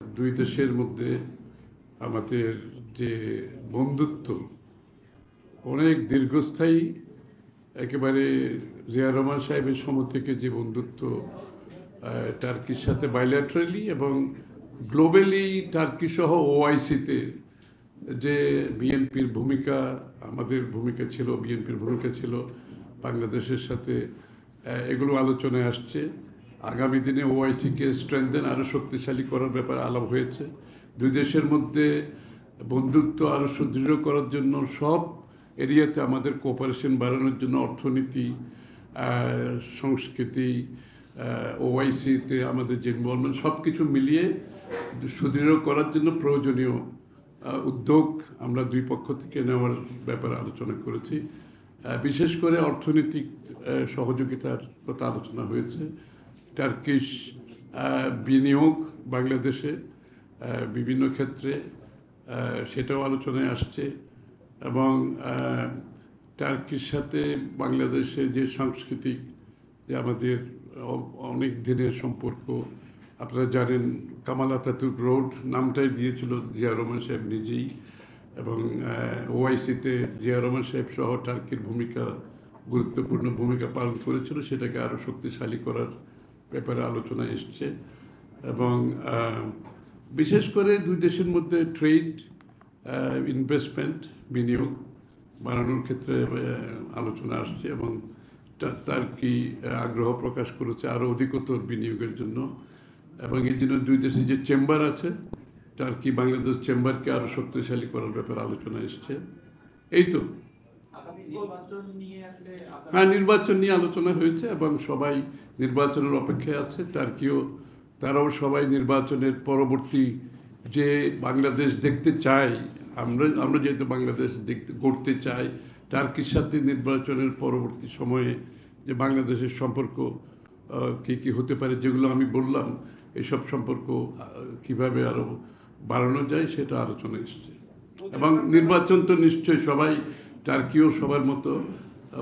দুই দেশের মধ্যে আমাদের যে বন্ধুত্ব অনেক দীর্ঘস্থায়ী। একেবারে জিয়া রহমান সাহেবের সময় থেকে যে বন্ধুত্ব টার্কির সাথে বাইল্যাটারালি এবং গ্লোবালি টার্কি সহ ওআইসিতে যে বিএনপির ভূমিকা, আমাদের ভূমিকা ছিল, বিএনপির ভূমিকা ছিল বাংলাদেশের সাথে, এগুলো আলোচনায় আসছে। আগামী দিনে ওআইসিকে স্ট্রেংথেন আরও শক্তিশালী করার ব্যাপারে আলাপ হয়েছে। দুই দেশের মধ্যে বন্ধুত্ব আরও সুদৃঢ় করার জন্য সব এরিয়াতে আমাদের কোঅপারেশন বাড়ানোর জন্য অর্থনীতি, সংস্কৃতি, ওআইসিতে আমাদের যে ইনভলভমেন্ট সব কিছু মিলিয়ে সুদৃঢ় করার জন্য প্রয়োজনীয় উদ্যোগ আমরা দুই পক্ষ থেকে নেওয়ার ব্যাপারে আলোচনা করেছি। বিশেষ করে অর্থনৈতিক সহযোগিতার কথা আলোচনা হয়েছে। টার্কিশ বিনিয়োগ বাংলাদেশে বিভিন্ন ক্ষেত্রে সেটাও আলোচনায় আসছে এবং টার্কির সাথে বাংলাদেশে যে সাংস্কৃতিক যে আমাদের অনেক দিনের সম্পর্ক, আপনারা জানেন কামাল আতাতুর্ক রোড নামটাই দিয়েছিল জিয়া রহমান সাহেব নিজেই, এবং ওআইসিতে জিয়া রহমান সাহেব সহ টার্কির ভূমিকা, গুরুত্বপূর্ণ ভূমিকা পালন করেছিল, সেটাকে আরও শক্তিশালী করার ব্যাপারে আলোচনা এসছে। এবং বিশেষ করে দুই দেশের মধ্যে ট্রেড, ইনভেস্টমেন্ট, বিনিয়োগ বাড়ানোর ক্ষেত্রে আলোচনা আসছে এবং টার্কি আগ্রহ প্রকাশ করেছে আরও অধিকতর বিনিয়োগের জন্য। এবং এই জন্য দুই দেশে যে চেম্বার আছে, টার্কি বাংলাদেশ চেম্বারকে আরও শক্তিশালী করার ব্যাপারে আলোচনা এসছে। এই তো, হ্যাঁ, নির্বাচন নিয়ে আলোচনা হয়েছে এবং সবাই নির্বাচনের অপেক্ষায় আছে। টার্কিও, তারাও সবাই নির্বাচনের পরবর্তী যে বাংলাদেশ দেখতে চাই, আমরা যেহেতু বাংলাদেশ গড়তে চাই, টার্কির সাথে নির্বাচনের পরবর্তী সময়ে যে বাংলাদেশের সম্পর্ক কী কী হতে পারে, যেগুলো আমি বললাম, এসব সম্পর্ক কিভাবে আরও বাড়ানো যায় সেটা আলোচনা এসছে। এবং নির্বাচন তো নিশ্চয়ই সবাই, টার্কিও সবার মতো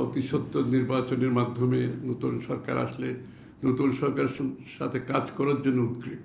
অতি সত্বর নির্বাচনের মাধ্যমে নতুন সরকার আসলে নতুন সরকারের সাথে কাজ করার জন্য উদ্গ্রীব।